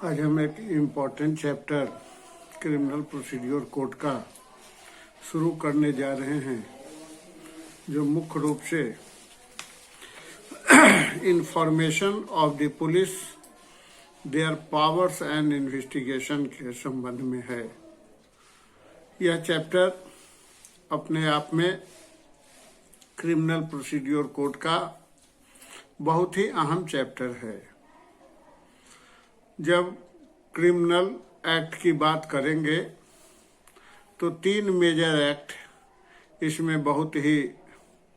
आज हम एक important chapter criminal procedure code का शुरू करने जा रहे हैं, जो मुख्य रूप से information of the police, there powers and investigation के संबंध में है। यह चैप्टर अपने आप में क्रिमिनल प्रोसीड्योर कोड का बहुत ही अहम चैप्टर है। जब क्रिमिनल एक्ट की बात करेंगे तो 3 मेजर एक्ट इसमें बहुत ही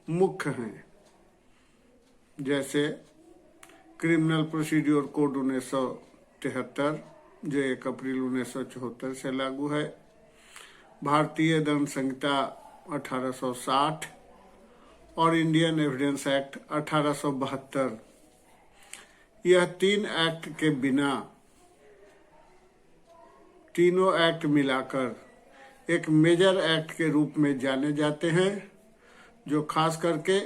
मुख्य हैं, जैसे क्रिमिनल प्रोसीड्योर कोड 1973 जो 1 अप्रैल 1974 से लागू है, भारतीय दंड संहिता 1860 और इंडियन एविडेंस एक्ट 1872। यह 3 एक्ट के बिना तीनों एक्ट मिलाकर एक मेजर एक्ट के रूप में जाने जाते हैं, जो खास करके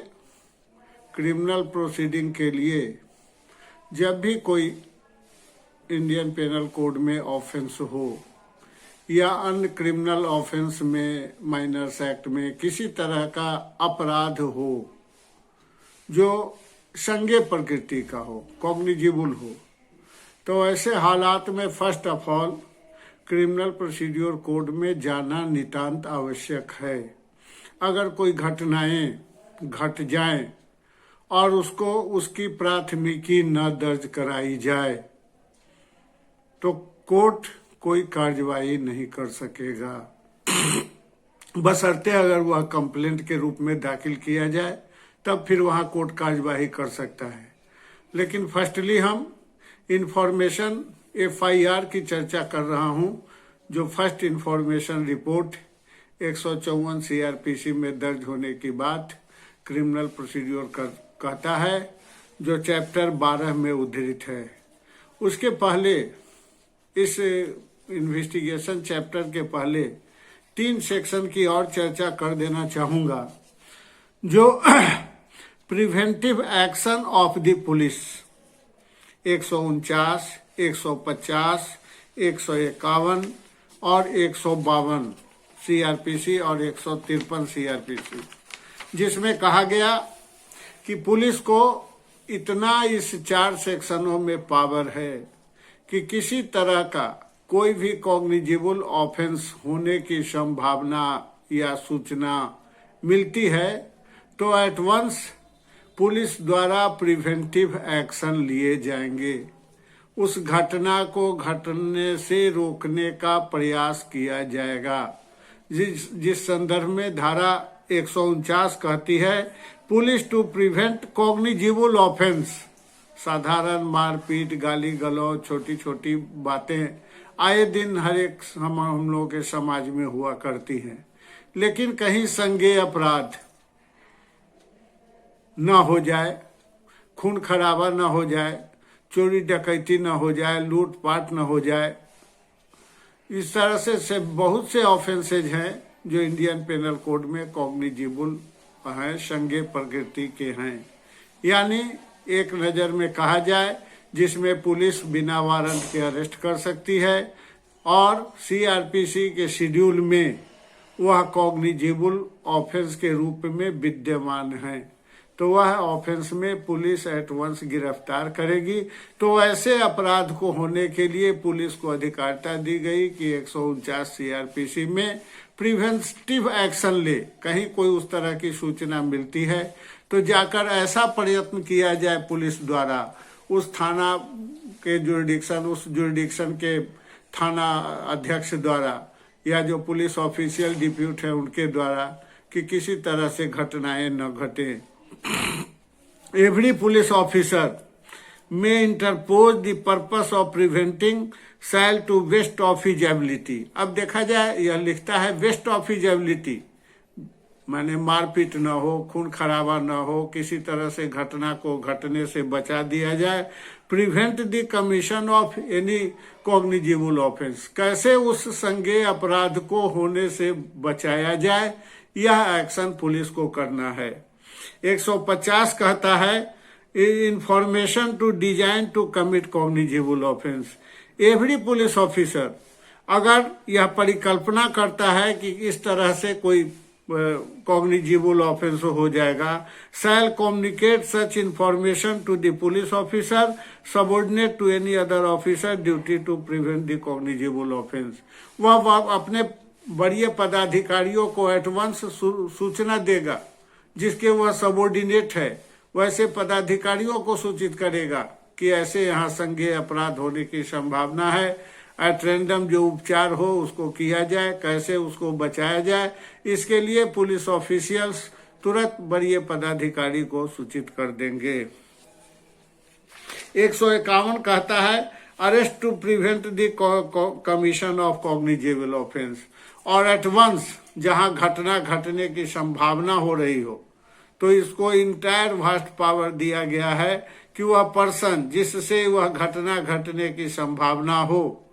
क्रिमिनल प्रोसीडिंग के लिए जब भी कोई इंडियन पेनल कोड में ऑफेंस हो या अन्य क्रिमिनल ऑफेंस में, माइनर्स एक्ट में किसी तरह का अपराध हो जो संज्ञेय प्रकृति का हो, कॉग्निजिबल हो, तो ऐसे हालात में first of all criminal procedure code में जाना नितांत आवश्यक है। अगर कोई घटनाएं घट जाएं और उसको उसकी प्राथमिकी न दर्ज कराई जाए तो कोर्ट कोई कार्यवाही नहीं कर सकेगा, बशर्ते अगर वह कंप्लेंट के रूप में दाखिल किया जाए तब फिर वहां कोर्ट कार्यवाही कर सकता है। लेकिन फर्स्टली हम इंफॉर्मेशन FIR की चर्चा कर रहा हूं, जो फर्स्ट इंफॉर्मेशन रिपोर्ट 154 CRPC में दर्ज होने की बात क्रिमिनल प्रोसीड्योर कहता है, जो चैप्टर 12 में उद्धृत है। उसके पहले, इस इन्वेस्टिगेशन चैप्टर के पहले 3 सेक्शन की और चर्चा कर देना चाहूंगा, जो preventive action of the police 149, 150, 151 और 152 CRPC और 153 CRPC, जिसमें कहा गया कि पुलिस को इतना इस 4 सेक्शनों में पावर है कि किसी तरह का कोई भी कॉग्निजिबल ऑफेंस होने की संभावना या सूचना मिलती है तो एट वंस पुलिस द्वारा प्रिवेंटिव एक्शन लिए जाएंगे। उस घटना को घटने से रोकने का प्रयास किया जाएगा, जिस संदर्भ में धारा 149 कहती है, police to prevent cognizable offence. साधारण मारपीट, गाली गलौज, छोटी छोटी बातें आए दिन हर एक हम लोगों के समाज में हुआ करती हैं, लेकिन कहीं संज्ञेय अपराध न हो जाए, खून खराबा न हो जाए, चोरी डकैती न हो जाए, लूटपाट न हो जाए। इस तरह से बहुत से ऑफेंसेज हैं जो इंडियन पेनल कोड में कॉग्निजिबल हैं, संज्ञेय प्रकृति के हैं। यानी एक नज़र में कहा जाए जिसमें पुलिस बिना वारंट के अरेस्ट कर सकती है और CRPC के शेड्यूल में वह कॉग्निजिबल ऑफेंस के रूप में विद्यमान है, तो वह ऑफेंस में पुलिस एट वंस गिरफ्तार करेगी। तो ऐसे अपराध को होने के लिए पुलिस को अधिकारिता दी गई कि 149 CRPC में प्रिवेंटिव एक्शन ले। कहीं कोई उस तरह की सूचना मिलती है तो जाकर ऐसा प्रयत्न किया जाए पुलिस द्वारा, उस थाना के जुरिडिक्शन, उस जुरिडिक्शन के थाना अध्यक्ष द्वारा या जो पुलिस ऑफिशियल डिप्यूट है उनके द्वारा, कि किसी तरह से घटनाएं न घटे। Every police officer may interpose the purpose of preventing shall to best of his ability। अब देखा जाए, यह लिखता है बेस्ट ऑफ his ability, माने मारपीट न हो, खून खराबा न हो, किसी तरह से घटना को घटने से बचा दिया जाए। Prevent the commission of any cognizable offence, कैसे उस संज्ञेय अपराध को होने से बचाया जाए, यह एक्शन पुलिस को करना है। 150 कहता है information to design to commit cognizable offence. Every police officer अगर यह परिकल्पना करता है कि इस तरह से कोई कॉग्निजिबल ऑफेंस हो जाएगा, shall communicate such information to the police officer subordinate to any other officer duty to prevent the cognizable offence. वह अपने वरीय पदाधिकारियों को एडवांस सूचना देगा, जिसके वह सबऑर्डिनेट है, वैसे पदाधिकारियों को सूचित करेगा कि ऐसे यहाँ संज्ञेय अपराध होने की संभावना है। एट रैंडम जो उपचार हो उसको किया जाए, कैसे उसको बचाया जाए, इसके लिए पुलिस ऑफिशियल्स तुरंत वरीय पदाधिकारी को सूचित कर देंगे। 151 कहता है arrest to prevent the commission of cognizable offence, और एट वंस जहां घटना घटने की संभावना हो रही हो तो इसको इंटायर वास्ट पावर दिया गया है कि वह पर्सन जिससे वह घटना घटने की संभावना हो,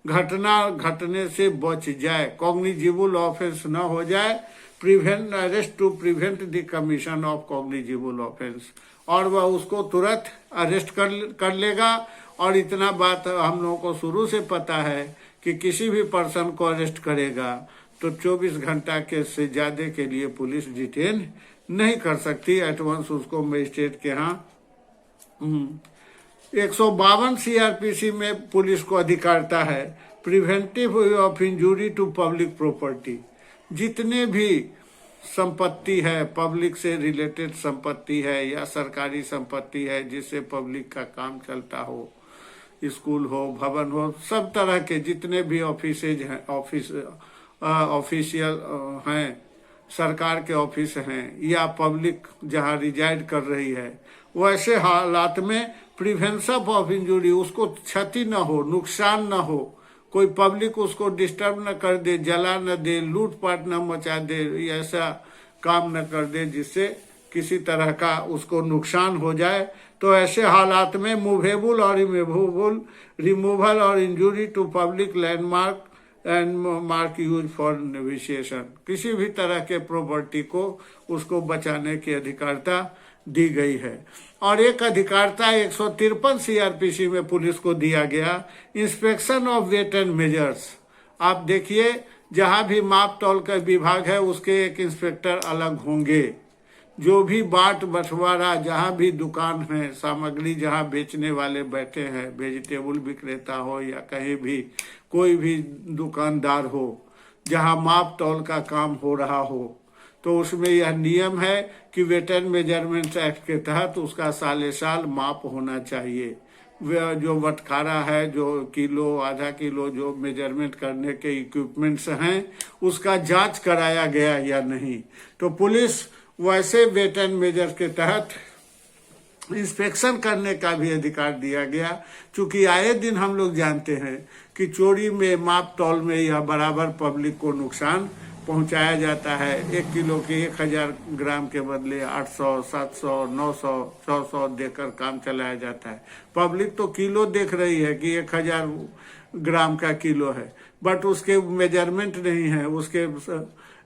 घटना घटने से बच जाए, कॉग्निजिबल ऑफेंस न हो जाए, prevent arrest to prevent the commission of cognizable offence, और वह उसको तुरंत अरेस्ट कर लेगा। और इतना बात हम लोगों को शुरू से पता है कि किसी भी पर्सन को अरेस्ट करेगा तो 24 घंटा के से ज्यादा के लिए पुलिस डिटेन नहीं कर सकती, एटवांस उसको मजिस्ट्रेट के यहाँ 152 सीआरपीसी में पुलिस को अधिकारता है preventive of injury to public property. जितने भी संपत्ति है, पब्लिक से रिलेटेड संपत्ति है या सरकारी संपत्ति है जिससे पब्लिक का काम चलता हो, स्कूल हो, भवन हो, सब तरह के जितने भी ऑफिसेज हैं, ऑफिशियल हैं, सरकार के ऑफिस हैं या पब्लिक जहां रिजाइड कर रही है, वैसे हालात में प्रिवेंशन ऑफ इंजूरी, उसको क्षति न हो, नुकसान न हो, कोई पब्लिक उसको डिस्टर्ब न कर दे, जला न दे, लूटपाट न मचा दे, ऐसा काम न कर दे जिससे किसी तरह का उसको नुकसान हो जाए, तो ऐसे हालात में मूवेबल और इमूवेबल रिमूवल और injury to public landmark and mark use for navigation, किसी भी तरह के प्रॉपर्टी को उसको बचाने की अधिकारता दी गई है। और एक अधिकारता 153 सीआरपीसी में पुलिस को दिया गया inspection of weight and measures. आप देखिए जहां भी माप तौल का विभाग है उसके एक इंस्पेक्टर अलग होंगे। जो भी बाट बंटवारा, जहां भी दुकान है, सामग्री जहां बेचने वाले बैठे हैं, वेजिटेबल विक्रेता हो या कहीं भी कोई भी दुकानदार हो, जहां माप तौल का काम हो रहा हो, तो उसमें यह नियम है कि वेट एंड मेजरमेंट एक्ट के तहत उसका साले साल माप होना चाहिए। जो बटखारा है, जो किलो आधा किलो जो मेजरमेंट करने के इक्विपमेंट्स हैं, उसका जांच कराया गया या नहीं। तो पुलिस वैसे वेट एंड मेजर के तहत इंस्पेक्शन करने का भी अधिकार दिया गया। चूंकि आए दिन हम लोग जानते हैं कि चोरी में, माप तौल में यह बराबर पब्लिक को नुकसान पहुंचाया जाता है। 1 किलो के 1000 ग्राम के बदले 800, 700, 900, 600 देकर काम चलाया जाता है। पब्लिक तो किलो देख रही है कि 1000 ग्राम का किलो है, बट उसके मेजरमेंट नहीं है, उसके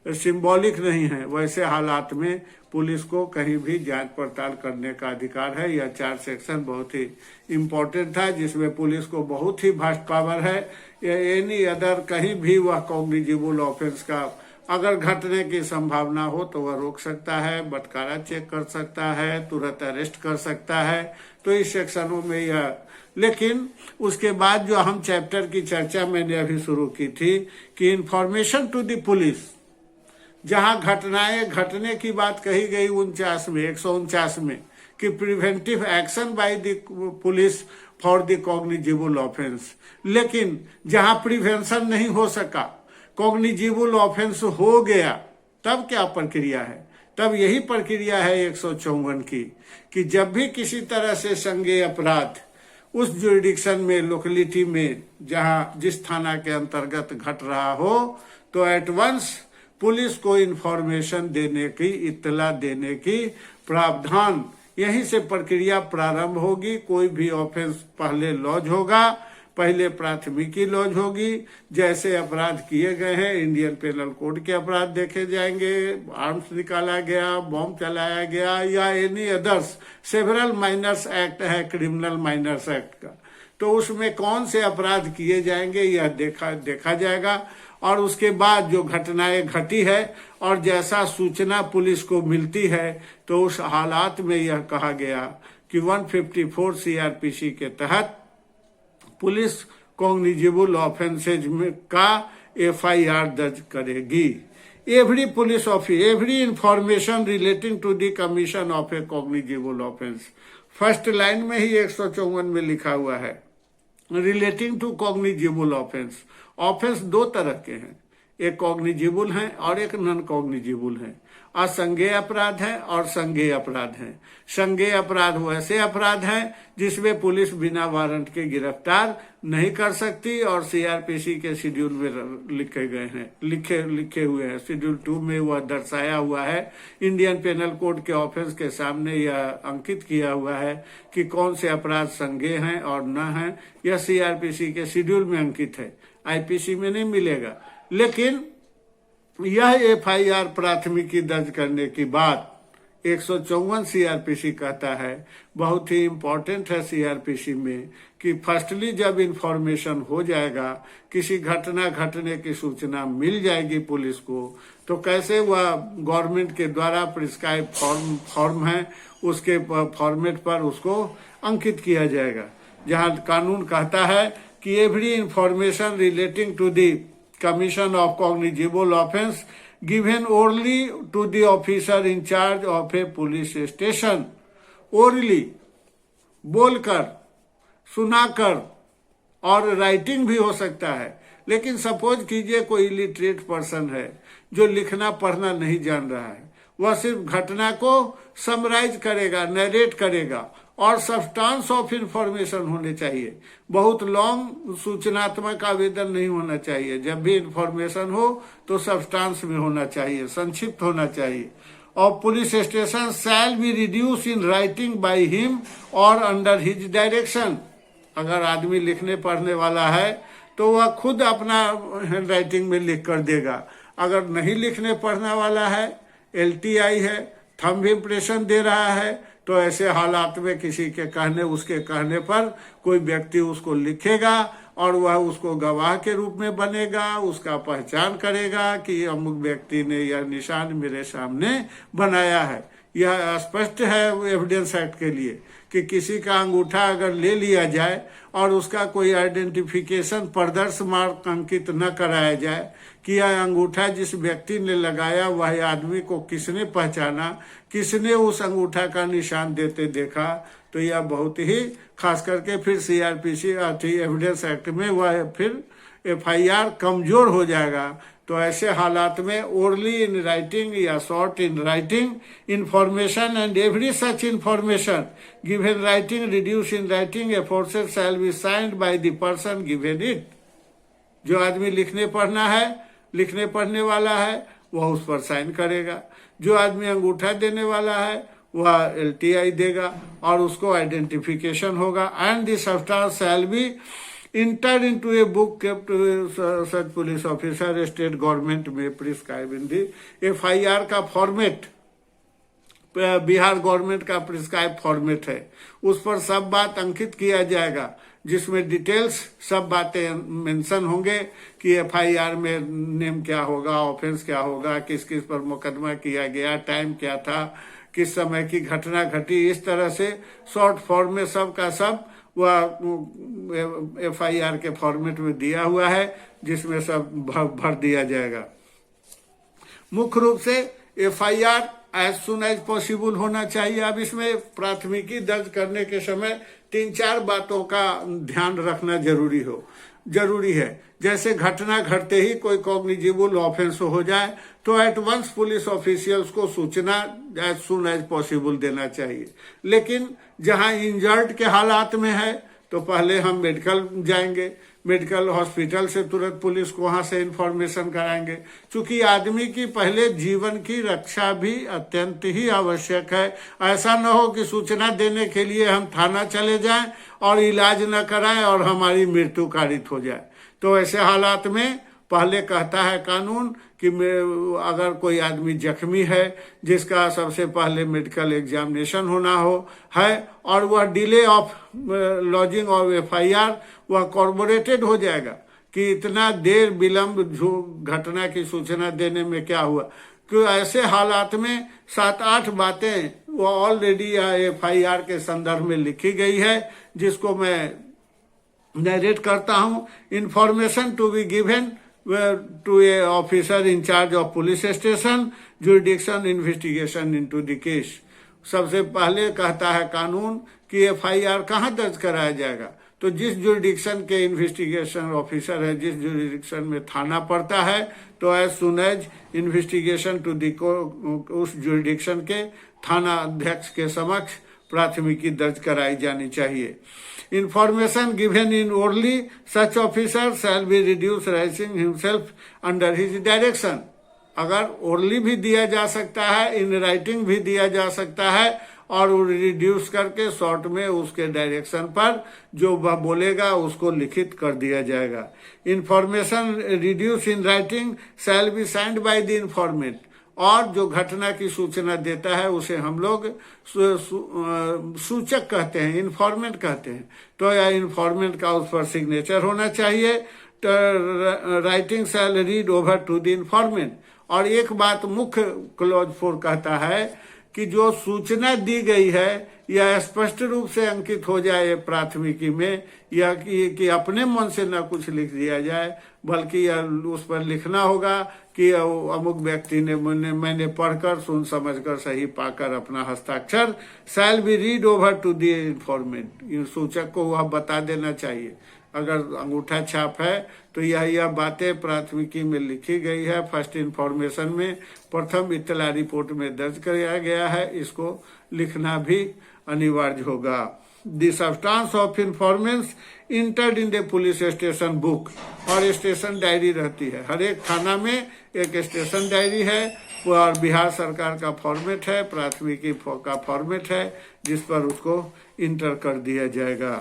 सिंबॉलिक नहीं है। वैसे हालात में पुलिस को कहीं भी जांच पड़ताल करने का अधिकार है। यह 4 सेक्शन बहुत ही इम्पोर्टेंट था, जिसमें पुलिस को बहुत ही वास्ट पावर है। एनी अदर कहीं भी वह कॉग्निजिबल ऑफेंस का अगर घटने की संभावना हो तो वह रोक सकता है, बटखारा चेक कर सकता है, तुरंत अरेस्ट कर सकता है। तो इस सेक्शनों में यह, लेकिन उसके बाद जो हम चैप्टर की चर्चा मैंने अभी शुरू की थी कि इंफॉर्मेशन टू द पुलिस, जहां घटनाएं घटने की बात कही गई 149 में कि preventive action by the police for the cognizable offence, लेकिन जहां प्रिवेंशन नहीं हो सका, कॉग्निजिबल ऑफेंस हो गया, तब क्या प्रक्रिया है? तब यही प्रक्रिया है 154 की कि जब भी किसी तरह से संज्ञेय अपराध उस जुरिडिक्शन में, लोकेलिटी में, जहां जिस थाना के अंतर्गत घट रहा हो, तो एट वंस पुलिस को इंफॉर्मेशन देने की, इत्तला देने की प्रावधान, यहीं से प्रक्रिया प्रारंभ होगी। कोई भी ऑफेंस पहले लॉज होगा, पहले प्राथमिकी लॉज होगी। जैसे अपराध किए गए हैं, इंडियन पेनल कोड के अपराध देखे जाएंगे, आर्म्स निकाला गया, बॉम्ब चलाया गया, या any others several miners act है क्रिमिनल माइनर्स एक्ट का, तो उसमें कौन से अपराध किए जाएंगे यह देखा जाएगा। और उसके बाद जो घटनाएं घटी है और जैसा सूचना पुलिस को मिलती है, तो उस हालात में यह कहा गया कि 154 सीआरपीसी के तहत पुलिस कॉग्निजेबल ऑफेंसेज में का एफआईआर दर्ज करेगी। Every police officer, every information relating to the commission of a cognizable offence, first line में ही 154 में लिखा हुआ है relating to cognizable offence. Offence दो तरह के हैं, एक कॉग्निजेबल है और एक नॉन कॉग्निजेबल है। असंज्ञेय अपराध है और संज्ञेय अपराध है। संज्ञेय अपराध वैसे अपराध हैं जिसमें पुलिस बिना वारंट के गिरफ्तार नहीं कर सकती और सीआरपीसी के शेड्यूल में लिखे हुए हैं। शेड्यूल 2 में वह दर्शाया हुआ है, इंडियन पेनल कोड के ऑफेंस के सामने यह अंकित किया हुआ है कि कौन से अपराध संज्ञेय हैं और न हैं। यह सीआरपीसी के शेड्यूल में अंकित है, आईपीसी में नहीं मिलेगा। लेकिन यह एफआईआर प्राथमिकी दर्ज करने की बात 154 सीआरपीसी कहता है, बहुत ही इम्पोर्टेंट है सीआरपीसी में कि फर्स्टली जब इंफॉर्मेशन हो जाएगा, किसी घटना घटने की सूचना मिल जाएगी पुलिस को, तो कैसे वह गवर्नमेंट के द्वारा प्रिस्क्राइब फॉर्म है उसके फॉर्मेट पर उसको अंकित किया जाएगा, जहां कानून कहता है कि every information relating to the commission of cognizable offense given orally to the officer in charge of a police station। orally बोलकर, सुनाकर और राइटिंग भी हो सकता है। लेकिन सपोज कीजिए कोई इलिटरेट पर्सन है जो लिखना पढ़ना नहीं जान रहा है, वह सिर्फ घटना को समराइज करेगा, नरेट करेगा और सब्सटेंस ऑफ इंफॉर्मेशन होने चाहिए। बहुत लॉन्ग सूचनात्मक आवेदन नहीं होना चाहिए। जब भी इंफॉर्मेशन हो तो सब्सटेंस में होना चाहिए, संक्षिप्त होना चाहिए। और police station shell be reduce in writing by him और अंडर हिज डायरेक्शन। अगर आदमी लिखने पढ़ने वाला है तो वह खुद अपना हैंड राइटिंग में लिख कर देगा। अगर नहीं लिखने पढ़ने वाला है, एलटीआई है, थंब इम्प्रेशन दे रहा है, तो ऐसे हालात में किसी के कहने, उसके कहने पर कोई व्यक्ति उसको लिखेगा और वह उसको गवाह के रूप में बनेगा, उसका पहचान करेगा कि अमुक व्यक्ति ने यह निशान मेरे सामने बनाया है। यह स्पष्ट है एविडेंस एक्ट के लिए कि किसी का अंगूठा अगर ले लिया जाए और उसका कोई आइडेंटिफिकेशन प्रदर्श मार्क अंकित न कराया जाए कि यह अंगूठा जिस व्यक्ति ने लगाया वह आदमी को किसने पहचाना, किसने उस अंगूठा का निशान देते देखा, तो यह बहुत ही खास करके फिर सीआरपीसी एविडेंस एक्ट में वह फिर एफआईआर कमजोर हो जाएगा। तो ऐसे हालात में ओरली इन राइटिंग या short in writing information and every such information given writing reduce in writing aforesaid shall be signed by the person given it. जो आदमी लिखने पढ़ना है, लिखने पढ़ने वाला है, वह उस पर साइन करेगा। जो आदमी अंगूठा देने वाला है वह एलटीआई देगा और उसको आइडेंटिफिकेशन होगा। And the substance shall be entered into a book kept such police officer state government may prescribe in the FIR का फॉर्मेट बिहार गवर्नमेंट का प्रिस्क्राइब फॉर्मेट है, उस पर सब बात अंकित किया जाएगा, जिसमें डिटेल्स सब बातें मेंशन होंगे कि एफआईआर में नेम क्या होगा, ऑफेंस क्या होगा, किस किस पर मुकदमा किया गया, टाइम क्या था, किस समय की घटना घटी। इस तरह से शॉर्ट फॉर्म में सब का सब वह एफआईआर के फॉर्मेट में दिया हुआ है, जिसमें सब भर दिया जाएगा। मुख्य रूप से FIR as soon as possible होना चाहिए। अब इसमें प्राथमिकी दर्ज करने के समय 3-4 बातों का ध्यान रखना जरूरी है। जैसे घटना घटते ही कोई कॉग्निजेबल ऑफेंस हो जाए तो एट वंस पुलिस ऑफिशियल्स को सूचना एज सुन एज पॉसिबल देना चाहिए। लेकिन जहां इंजर्ड के हालात में है तो पहले हम मेडिकल जाएंगे, मेडिकल हॉस्पिटल से तुरंत पुलिस को वहां से इंफॉर्मेशन कराएंगे, क्योंकि आदमी की पहले जीवन की रक्षा भी अत्यंत ही आवश्यक है। ऐसा न हो कि सूचना देने के लिए हम थाना चले जाएं और इलाज न कराएं और हमारी मृत्यु कारित हो जाए। तो ऐसे हालात में पहले कहता है कानून कि अगर कोई आदमी जख्मी है जिसका सबसे पहले मेडिकल एग्जामिनेशन होना है और वह delay of lodging of FIR वह कॉर्पोरेटेड हो जाएगा कि इतना देर विलंब घटना की सूचना देने में क्या हुआ, कि ऐसे हालात में 7-8 बातें वो ऑलरेडी एफआईआर के संदर्भ में लिखी गई है, जिसको मैं नरेट करता हूं। Information to be given to a officer in charge of police station jurisdiction investigation into the case. सबसे पहले कहता है कानून कि एफआईआर कहाँ दर्ज कराया जाएगा, तो जिस जुरिडिक्शन के इन्वेस्टिगेशन ऑफिसर है, जिस जुरिडिक्शन में थाना पड़ता है, तो as soon as investigation to the उस जुरिडिक्शन के थाना अध्यक्ष के समक्ष प्राथमिकी दर्ज कराई जानी चाहिए। Information given in orally such officer shall be reduce rising himself under his direction. अगर ओरली भी दिया जा सकता है, इन राइटिंग भी दिया जा सकता है, और रिड्यूस करके शॉर्ट में उसके डायरेक्शन पर जो वह बोलेगा उसको लिखित कर दिया जाएगा। Information reduce in writing shall be signed by the informant. और जो घटना की सूचना देता है उसे हम लोग सूचक कहते हैं, इन्फॉर्मेंट कहते हैं। तो यह इन्फॉर्मेंट का उस पर सिग्नेचर होना चाहिए। Writing shall read over to the informant. और एक बात मुख्य क्लॉज 4 कहता है कि जो सूचना दी गई है यह स्पष्ट रूप से अंकित हो जाए प्राथमिकी में, या कि अपने मन से न कुछ लिख दिया जाए, बल्कि उस पर लिखना होगा कि अमुक व्यक्ति ने मैंने पढ़कर सुन समझकर सही पाकर अपना हस्ताक्षर shall be read over to the informant. सूचक को वह बता देना चाहिए। अगर अंगूठा छाप है तो यह बातें प्राथमिकी में लिखी गई है, फर्स्ट इन्फॉर्मेशन में प्रथम इत्तला रिपोर्ट में दर्ज किया गया है, इसको लिखना भी अनिवार्य होगा। The substance of information entered in the police station book. और स्टेशन डायरी रहती है, हर एक थाना में एक स्टेशन डायरी है, और बिहार सरकार का फॉर्मेट है, प्राथमिकी का फॉर्मेट है, जिस पर उसको इंटर कर दिया जाएगा।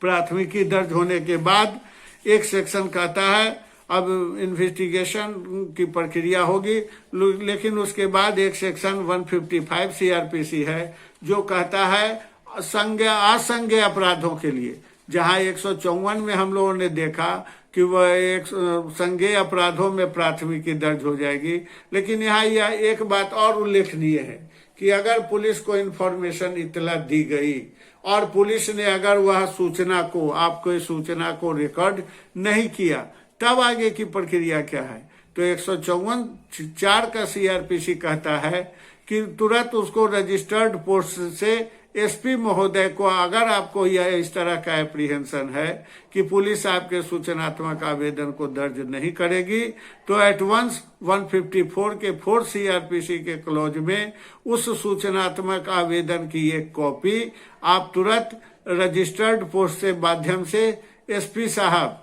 प्राथमिकी दर्ज होने के बाद एक सेक्शन कहता है अब इन्वेस्टिगेशन की प्रक्रिया होगी, लेकिन उसके बाद एक सेक्शन 155 सीआरपीसी है जो कहता है असंज्ञेय अपराधों के लिए। जहां 154 में हम लोगों ने देखा कि वह एक संज्ञेय अपराधों में प्राथमिकी दर्ज हो जाएगी, लेकिन यहाँ यह एक बात और उल्लेखनीय है कि अगर पुलिस को इन्फॉर्मेशन इत्तला दी गई और पुलिस ने अगर वह सूचना को आपको इस सूचना को रिकॉर्ड नहीं किया, तब आगे की प्रक्रिया क्या है। तो 154(4) का सीआरपीसी कहता है कि तुरंत उसको रजिस्टर्ड पोस्ट से एसपी महोदय को, अगर आपको यह इस तरह का एप्रीहेंशन है कि पुलिस आपके सूचनात्मक आवेदन को दर्ज नहीं करेगी, तो एट वंस 154 के 4 सीआरपीसी के क्लॉज में उस सूचनात्मक आवेदन की एक कॉपी आप तुरंत रजिस्टर्ड पोस्ट से माध्यम से एसपी साहब,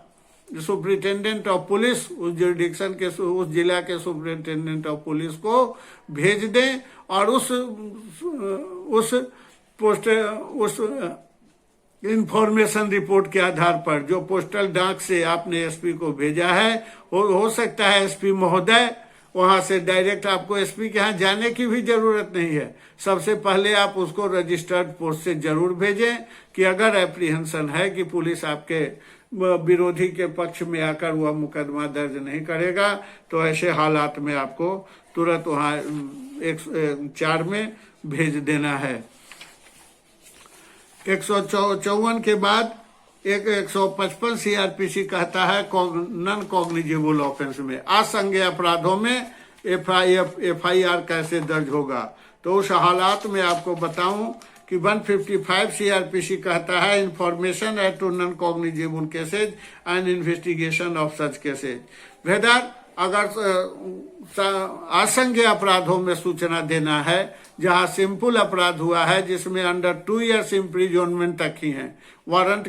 सुप्रिंटेंडेंट ऑफ पुलिस, उस जुरिडिक्शन के उस जिला के सुप्रिंटेंडेंट ऑफ पुलिस को भेज दें, और उस इंफॉर्मेशन रिपोर्ट के आधार पर जो पोस्टल डाक से आपने एसपी को भेजा है, हो सकता है एसपी महोदय वहां से डायरेक्ट, आपको एसपी के यहाँ जाने की भी जरूरत नहीं है। सबसे पहले आप उसको रजिस्टर्ड पोस्ट से जरूर भेजें कि अगर एप्रीहेंशन है कि पुलिस आपके विरोधी के पक्ष में आकर वह मुकदमा दर्ज नहीं करेगा, तो ऐसे हालात में आपको तुरंत वहां 104 में भेज देना है। 154 के बाद 155 सीआरपीसी कहता है नॉन कॉग्निजेबल ऑफेंस में, असंज्ञेय अपराधों में एफआईआर कैसे दर्ज होगा। तो उस हालात में आपको बताऊं कि 155 सीआरपीसी कहता है information at to non cognizable cases and investigation of such cases. Whether अगर असंज्ञेय अपराधों में सूचना देना है, जहां सिंपल अपराध हुआ है जिसमें अंडर 2 इयर्स इम्प्रिजनमेंट तक ही है। वारंट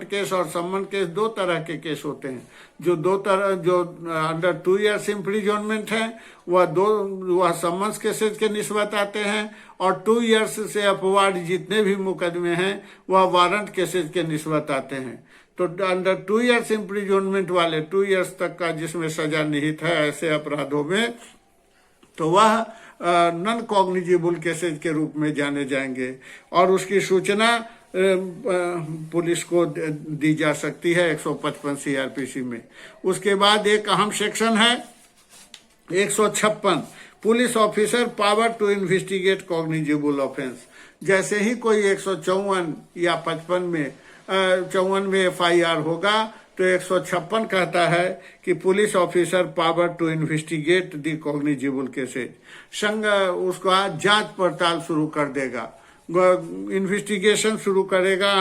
केस और सम्मन केस 2 तरह के केस होते हैं। जो अंडर 2 इयर्स इम्प्रिजनमेंट है वह सम्मन्स केसेज के निस्बत आते हैं, और 2 इयर्स से अपवार्ड जितने भी मुकदमे हैं वह वारंट केसेज के निस्बत आते हैं। तो अंडर 2 ईयर्स इम्प्रिजनमेंट वाले 2 ईयर्स तक का जिसमें सजा निहित है ऐसे अपराधों में, तो वह नॉन कॉग्निजेबल केसेज के रूप में जाने जाएंगे और उसकी सूचना पुलिस को दी जा सकती है 155 सीआरपीसी में। उसके बाद एक अहम सेक्शन है 156, police officer power to investigate cognizable offence. जैसे ही कोई 154 या 55 में 54 में FIR होगा तो 156 कहता है कि police officer power to investigate the cognizable cases, संग उसका जांच पड़ताल शुरू कर देगा, इन्वेस्टिगेशन शुरू करेगा,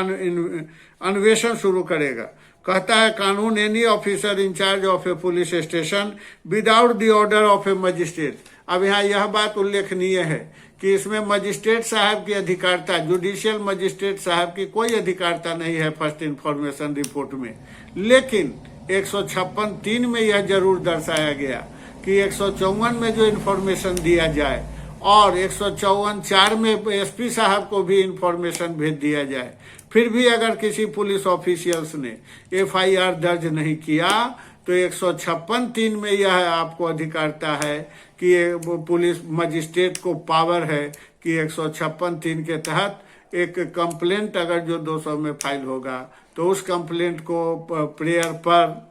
अन्वेषण शुरू करेगा। कहता है कानून any officer in charge of a police station without the order of a magistrate. अब यहाँ यह बात उल्लेखनीय है कि इसमें मजिस्ट्रेट साहब की अधिकारिता, जुडिशियल मजिस्ट्रेट साहब की कोई अधिकारिता नहीं है फर्स्ट इंफॉर्मेशन रिपोर्ट में, लेकिन 156(3) में यह जरूर दर्शाया गया कि 154 में जो इन्फॉर्मेशन दिया जाए और 154(4) में SP साहब को भी इन्फॉर्मेशन भेज दिया जाए, फिर भी अगर किसी पुलिस ऑफिशियल्स ने FIR दर्ज नहीं किया तो 156(3) में यह आपको अधिकारिता है कि पुलिस मजिस्ट्रेट को पावर है कि 156(3) के तहत एक कंप्लेंट अगर जो 200 में फाइल होगा तो उस कंप्लेंट को प्रेयर पर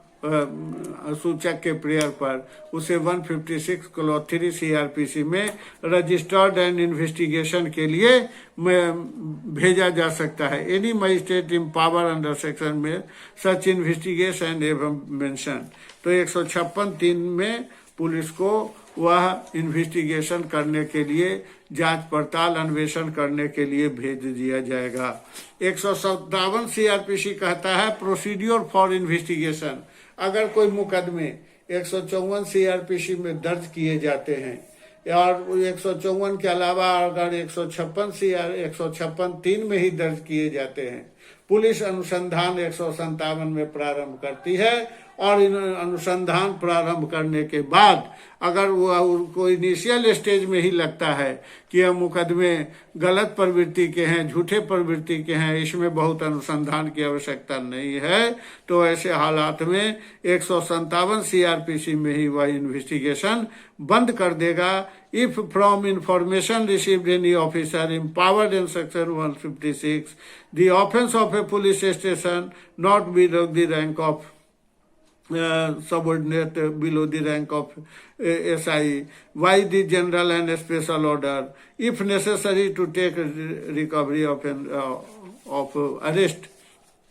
सूचक के प्रेयर पर उसे 156 क्लॉज 3 CRPC में रजिस्टर्ड एंड इन्वेस्टिगेशन के लिए भेजा जा सकता है। एनी मजिस्ट्रेट इन पावर अंडर सेक्शन में सच इन्वेस्टिगेशन एवं मेंशन। तो 156(3) में पुलिस को वह इन्वेस्टिगेशन करने के लिए, जांच पड़ताल अन्वेषण करने के लिए भेज दिया जाएगा। 157 CRPC कहता है प्रोसीड्योर फॉर इन्वेस्टिगेशन। अगर कोई मुकदमे 154 CRPC में दर्ज किए जाते हैं और 154 के अलावा अगर 156(3) में ही दर्ज किए जाते हैं, पुलिस अनुसंधान 157 में प्रारंभ करती है और इन अनुसंधान प्रारंभ करने के बाद अगर वो उनको इनिशियल स्टेज में ही लगता है कि यह मुकदमे गलत प्रवृत्ति के हैं, झूठे प्रवृत्ति के हैं, इसमें बहुत अनुसंधान की आवश्यकता नहीं है, तो ऐसे हालात में 157 CRPC में ही वह इन्वेस्टिगेशन बंद कर देगा। If from information received any officer empowered in section 156 the offence of a police station not below the rank of subordinate below the rank of SI by the general and special order if necessary to take recovery of arrest।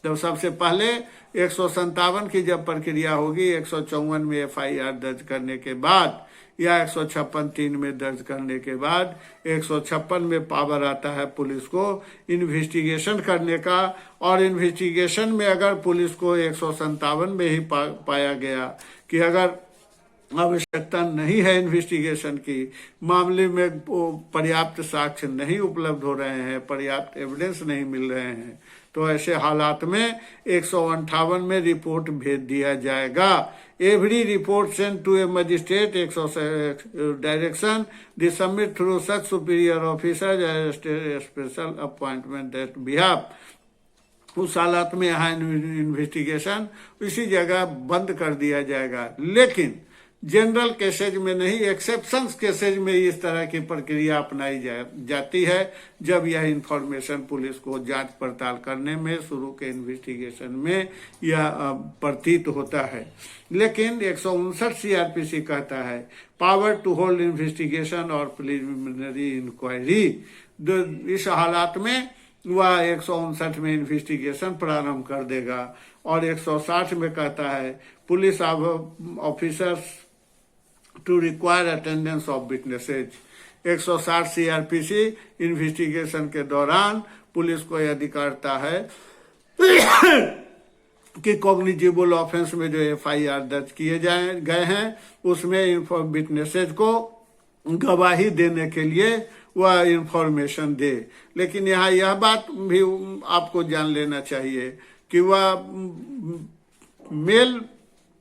तो सबसे पहले 157 की जब प्रक्रिया होगी 154 में FIR दर्ज करने के बाद या 156(3) में दर्ज करने के बाद 156 में पावर आता है पुलिस को इन्वेस्टिगेशन करने का, और इन्वेस्टिगेशन में अगर पुलिस को 157 में ही पाया गया कि अगर आवश्यकता नहीं है इन्वेस्टिगेशन की, मामले में पर्याप्त साक्ष्य नहीं उपलब्ध हो रहे हैं, पर्याप्त एविडेंस नहीं मिल रहे हैं, तो ऐसे हालात में 158 में रिपोर्ट भेज दिया जाएगा। Every report sent to a magistrate direction the submit through such superior officer special appointment that behalf. उस हालात में यहाँ इन्वेस्टिगेशन इसी जगह बंद कर दिया जाएगा, लेकिन जनरल केसेज में नहीं, एक्सेप्शंस केसेज में इस तरह की प्रक्रिया अपनाई जाती है जब यह इंफॉर्मेशन पुलिस को जांच पड़ताल करने में, शुरू के इन्वेस्टिगेशन में यह प्रतीत होता है। लेकिन 159 CRPC कहता है पावर टू होल्ड इन्वेस्टिगेशन और प्रिलिमिनरी इंक्वायरी। इस हालात में वह 159 में इन्वेस्टिगेशन प्रारंभ कर देगा और 160 में कहता है police officers to require attendance of witnesses. 160 CRPC investigation के दौरान पुलिस को यह अधिकारता है कि कॉग्निजेबल ऑफेंस में जो FIR दर्ज किए गए हैं उसमें विटनेसेज को गवाही देने के लिए वह इंफॉर्मेशन दे। लेकिन यहाँ यह बात भी आपको जान लेना चाहिए कि वह मेल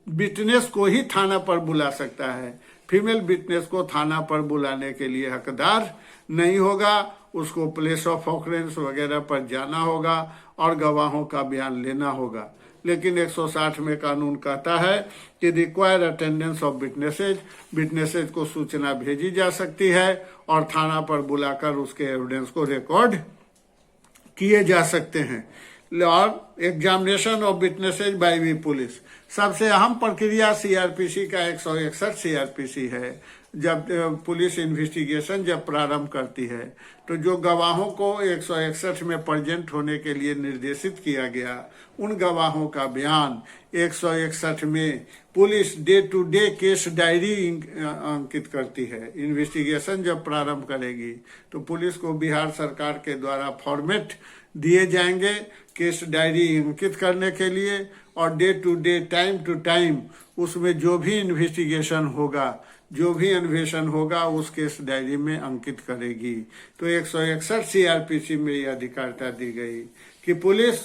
विटनेस को ही थाना पर बुला सकता है, फीमेल विटनेस को थाना पर बुलाने के लिए हकदार नहीं होगा। उसको प्लेस ऑफ ऑकरेंस वगैरह पर जाना होगा और गवाहों का बयान लेना होगा। लेकिन 160 में कानून कहता है कि रिक्वायर अटेंडेंस ऑफ विटनेसेज को सूचना भेजी जा सकती है और थाना पर बुलाकर उसके एविडेंस को रिकॉर्ड किए जा सकते हैं। और examination of witnesses by the police, सबसे अहम प्रक्रिया सीआरपीसी का 161 सीआरपीसी है। जब पुलिस इन्वेस्टिगेशन जब प्रारंभ करती है तो जो गवाहों को 161 में प्रेजेंट होने के लिए निर्देशित किया गया, उन गवाहों का बयान 161 में police day to day case diary अंकित करती है। इन्वेस्टिगेशन जब प्रारंभ करेगी तो पुलिस को बिहार सरकार के द्वारा फॉर्मेट दिए जाएंगे केस डायरी अंकित करने के लिए, और day to day time to time उसमें जो भी इन्वेस्टिगेशन होगा, जो भी अन्वेषण होगा उस केस डायरी में अंकित करेगी। तो 161 सीआरपीसी में यह अधिकारिता दी गई कि पुलिस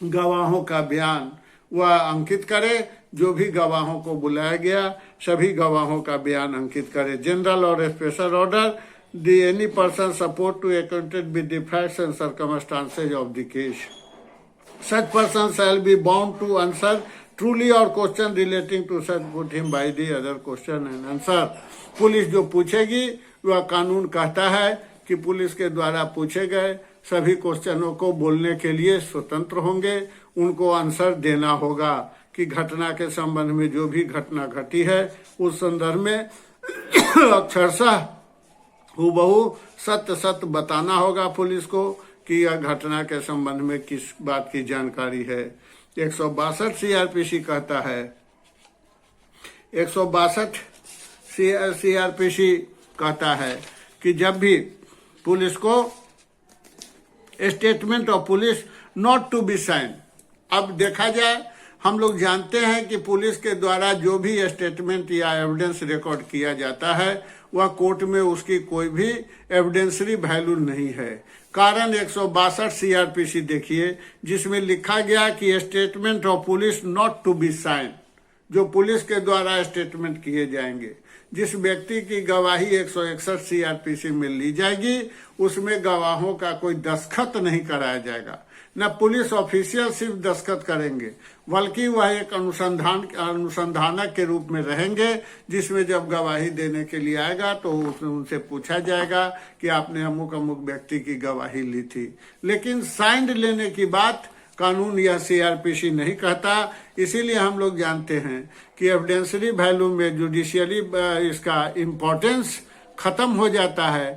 गवाहों का बयान वह अंकित करे, जो भी गवाहों को बुलाया गया सभी गवाहों का बयान अंकित करे। जनरल और special order the any person support to acquainted with the facts and circumstances of the case. Such person shall be bound to answer truly or question relating to such put him by the other question and answer. Police जो पूछेगी वह कानून कहता है कि police के द्वारा पूछे गए सभी क्वेश्चनों को बोलने के लिए स्वतंत्र होंगे, उनको आंसर देना होगा कि घटना के संबंध में जो भी घटना घटी है उस संदर्भ में अक्षरशः हूबहू सत्य बताना होगा पुलिस को कि यह घटना के संबंध में किस बात की जानकारी है। 162 सीआरपीसी कहता है, 162 सीआरपीसी कहता है कि जब भी पुलिस को statement of police not to be sign, अब देखा जाए हम लोग जानते हैं कि पुलिस के द्वारा जो भी स्टेटमेंट या एविडेंस रिकॉर्ड किया जाता है वह कोर्ट में उसकी कोई भी एविडेंसरी वैल्यू नहीं है। कारण 162 सीआरपीसी देखिए, जिसमें लिखा गया कि statement of police not to be sign, जो पुलिस के द्वारा स्टेटमेंट किए जाएंगे, जिस व्यक्ति की गवाही 161 सीआरपीसी में ली जाएगी उसमें गवाहों का कोई दस्तखत नहीं कराया जाएगा, न पुलिस ऑफिशियल सिर्फ दस्तखत करेंगे, बल्कि वह एक अनुसंधानक के रूप में रहेंगे, जिसमें जब गवाही देने के लिए आएगा तो उनसे पूछा जाएगा कि आपने अमुक अमुक व्यक्ति की गवाही ली थी। लेकिन साइंड लेने की बात कानून या सीआरपीसी नहीं कहता। इसीलिए हम लोग जानते हैं कि एविडेंसरी वैल्यू में जुडिशियली इसका इम्पोर्टेंस खत्म हो जाता है।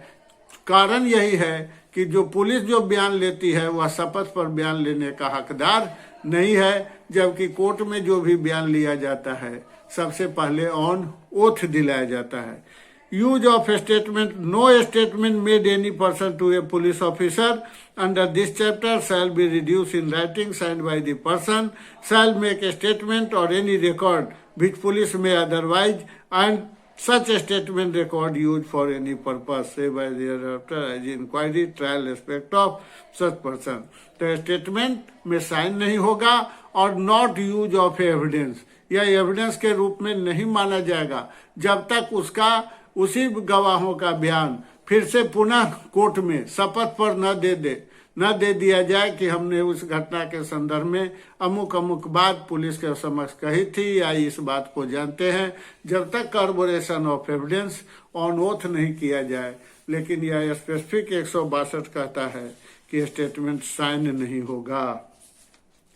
कारण यही है कि जो पुलिस जो बयान लेती है वह शपथ पर बयान लेने का हकदार नहीं है, जबकि कोर्ट में जो भी बयान लिया जाता है सबसे पहले ऑन ओथ दिलाया जाता है। Use of statement, no statement made any person to a police officer under this chapter shall be reduce in writing signed by the person shall make a statement और एनी रिकॉर्ड विच पुलिस में otherwise and such a statement record used for any purpose say by thereafter as inquiry trial respect of such person। तो statement में sign नहीं होगा और not use of evidence, यह evidence के रूप में नहीं माना जाएगा जब तक उसका उसी गवाहों का बयान फिर से पुनः कोर्ट में शपथ पर न दे दिया जाए कि हमने उस घटना के संदर्भ में अमुक अमुक बात पुलिस के समक्ष कही थी या इस बात को जानते हैं, जब तक corporation of evidence on oath नहीं किया जाए। लेकिन यह स्पेसिफिक 162 कहता है कि स्टेटमेंट साइन नहीं होगा।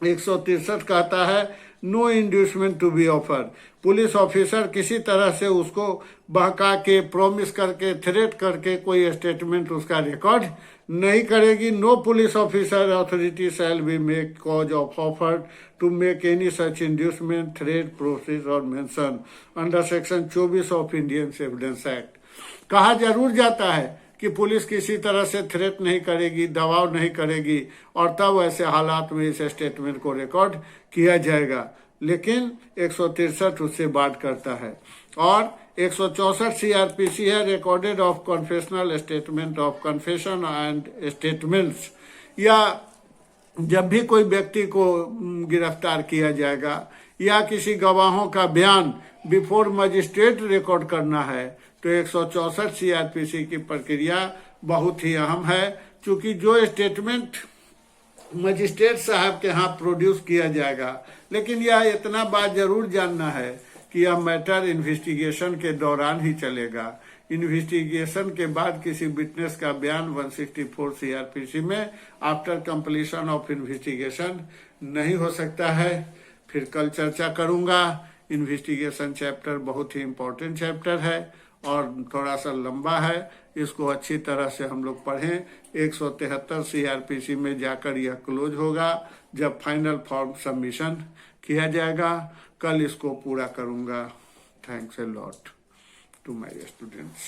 163 कहता है no inducement to be offer, police officer किसी तरह से उसको बहका के, प्रॉमिस करके, थ्रेट करके कोई स्टेटमेंट उसका रिकॉर्ड नहीं करेगी। No police officer authority shall be make cause of offer to make any such inducement, threat, process और mention under section 24 of Indian evidence act. कहा जरूर जाता है कि पुलिस किसी तरह से थ्रेट नहीं करेगी, दबाव नहीं करेगी और तब ऐसे हालात में इस स्टेटमेंट को रिकॉर्ड किया जाएगा, लेकिन 163 उससे बात करता है। और 164 सीआरपीसी है recorded of confessional statement of confession and statements, या जब भी कोई व्यक्ति को गिरफ्तार किया जाएगा या किसी गवाहों का बयान बिफोर मजिस्ट्रेट रिकॉर्ड करना है तो 164 सीआरपीसी की प्रक्रिया बहुत ही अहम है, क्योंकि जो स्टेटमेंट मजिस्ट्रेट साहब के यहाँ प्रोड्यूस किया जाएगा। लेकिन यह इतना बात जरूर जानना है कि यह मैटर इन्वेस्टिगेशन के दौरान ही चलेगा। इन्वेस्टिगेशन के बाद किसी विटनेस का बयान 164 सीआरपीसी में आफ्टर कंप्लीशन ऑफ इन्वेस्टिगेशन नहीं हो सकता है। फिर कल चर्चा करूंगा। इन्वेस्टिगेशन चैप्टर बहुत ही इम्पोर्टेंट चैप्टर है और थोड़ा सा लंबा है, इसको अच्छी तरह से हम लोग पढ़ें। 173 सीआरपीसी में जाकर यह क्लोज होगा जब फाइनल फॉर्म सबमिशन किया जाएगा। कल इसको पूरा करूंगा। Thanks a lot to my students.